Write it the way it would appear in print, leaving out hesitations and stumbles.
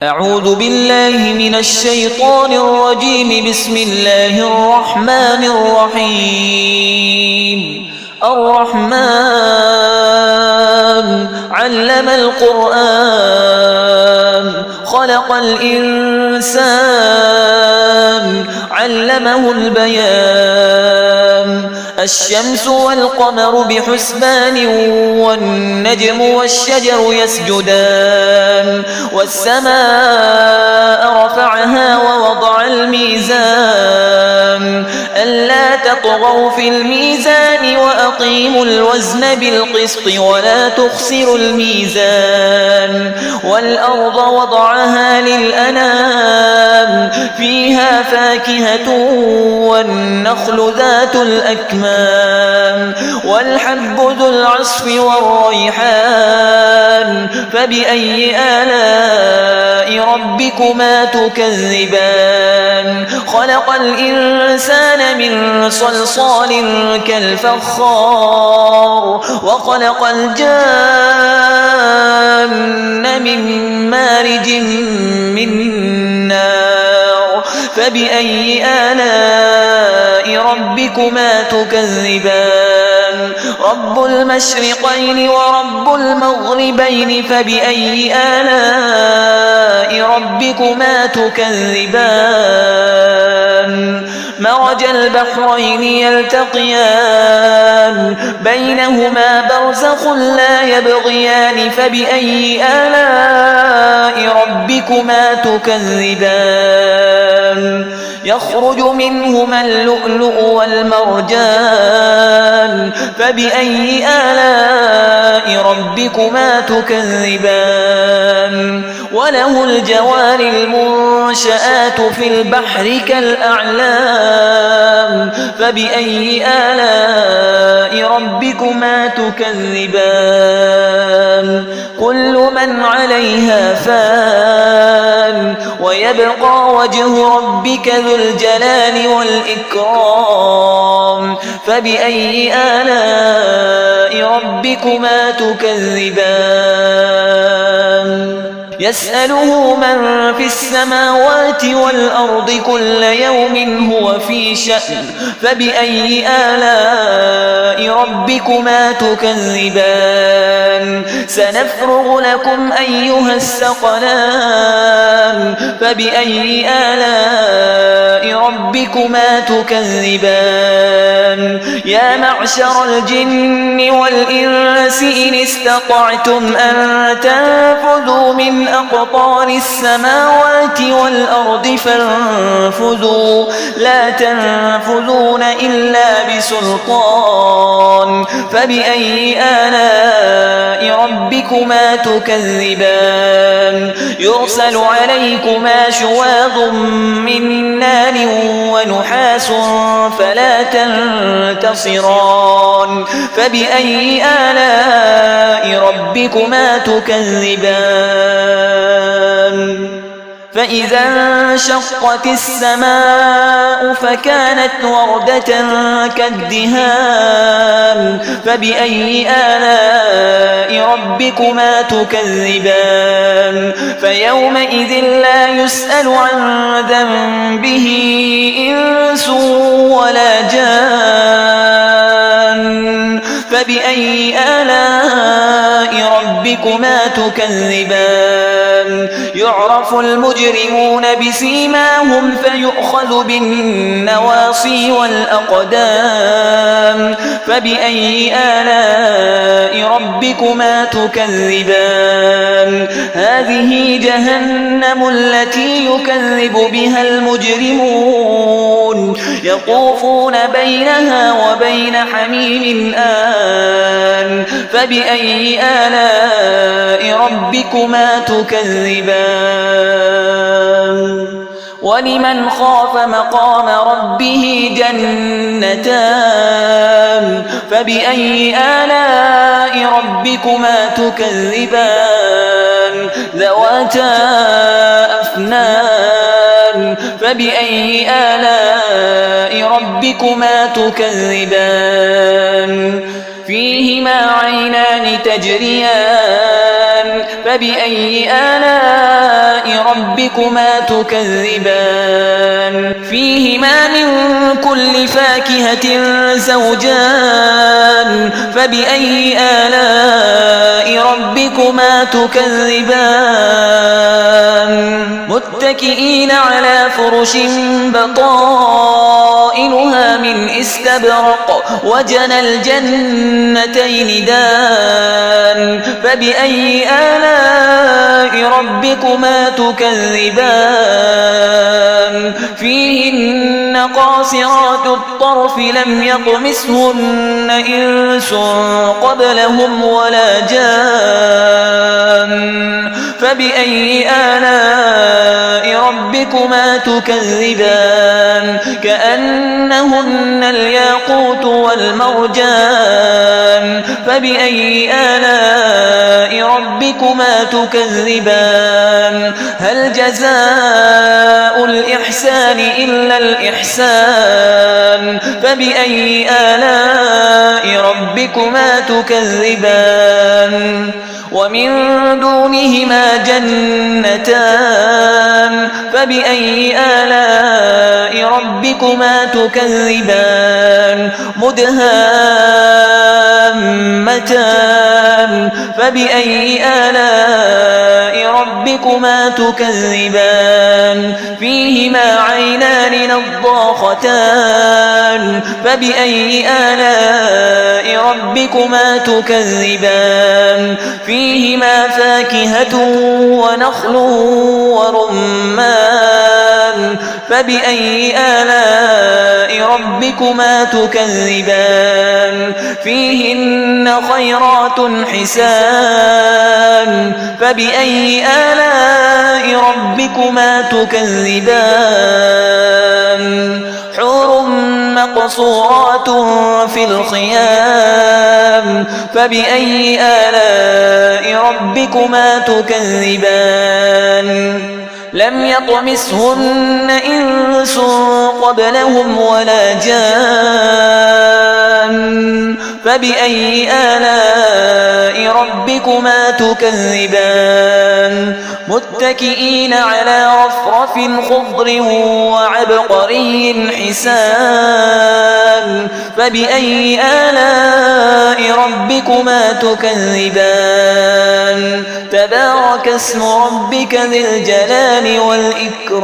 أعوذ بالله من الشيطان الرجيم. بسم الله الرحمن الرحيم. الرحمن علم القرآن خلق الإنسان علمه البيان. الشمس والقمر بحسبان والنجم والشجر يسجدان. والسماء رفعها ووضع الميزان ألا تطغوا في الميزان وأقيموا الوزن بالقسط ولا تخسروا الميزان. والأرض وضعها للأنام فيها فاكهة والنخل ذات الأكمام والحب ذو العصف والريحان. فبأي آلاء ربكما تكذبان؟ خلق الإنسان من صلصال كالفخار وخلق الجان من مارج من نار. فبأي آلاء ربكما تكذبان؟ رب المشرقين ورب المغربين. فبأي آلاء ربكما تكذبان؟ مرج البحرين يلتقيان بينهما برزخ لا يبغيان. فبأي آلاء ربكما تكذبان؟ يخرج منهما اللؤلؤ والمرجان. فبأي آلاء ربكما تكذبان؟ وله الجوار المنشآت في البحر كالأعلام. فبأي آلاء ربكما تكذبان؟ كل من عليها فان ويبقى وجه ربك ذو الجلال والإكرام. فبأي آلاء ربكما تكذبان؟ يسأله من في السماوات والأرض كل يوم هو في شأن. فبأي آلاء ربكما تكذبان؟ سنفرغ لكم أيها الثقلان. فبأي آلاء ربكما تكذبان؟ يا معشر الجن والإنس إن استطعتم أن تنفذوا من أقطار السماوات والأرض فانفذوا لا تنفذون إلا بسلطان. فبأي آلاء ربكما تكذبان؟ يرسل عليكما شواظ من نار ونحاس فلا تنتصران. فبأي آلاء ربكما تكذبان؟ فإذا انشقت السماء فكانت وردة كالدهان. فبأي آلاء ربكما تكذبان؟ فيومئذ لا يسأل عن ذنبه إنس ولا جان. فبأي آلاء ربكما تكذبان؟ يعرف المجرمون بسيماهم فيؤخذ بالنواصي والأقدام. فبأي آلاء ربكما تكذبان؟ هذه جهنم التي يكذب بها المجرمون يطوفون بينها وبين حميم آن. فبأي آلاء ربكما تكذبان؟ ولمن خاف مقام ربه جنتان. فبأي آلاء ربكما تكذبان؟ ذواتا أفنان. فبأي آلاء ربكما تكذبان؟ فيهما عينان تجريان فبأي آلاء ربكما تكذبان فيهما من كل فاكهة زوجان فبأي آلاء ربكما تكذبان متكئين على فرش بطائنها من استبرق وجنى الجنتين دان فبأي آلاء ربكما تكذبان فيهن قاصرات الطرف لم يطمثهن إنس قبلهم ولا جان فبأي آلاء ربكما تكذبان كأنهن الياقوت والمرجان فبأي آلاء ربكما تكذبان هل جزاء الإحسان إلا الإحسان فبأي آلاء ربكما تكذبان ومن دونهما جنتان فبأي آلاء ربكما تكذبان مدهامتان فبأي آلاء ربكما تكذبان فيهما عينان نضاختان فبأي آلاء ربكما تكذبان فيهما فاكهة ونخل ورمان فبأي آلاء ربكما تكذبان فيهن خيرات حسان فبأي آلاء ربكما تكذبان حور مقصورات في الخيام فبأي آلاء ربكما تكذبان لم يطمثهن إنس قبلهم ولا جان فبأي آلاء ربكما تكذبان متكئين على رفرف خضر وعبقري حسان فبأي آلاء ربكما تكذبان تبارك اسم ربك ذي الجلال والإكرام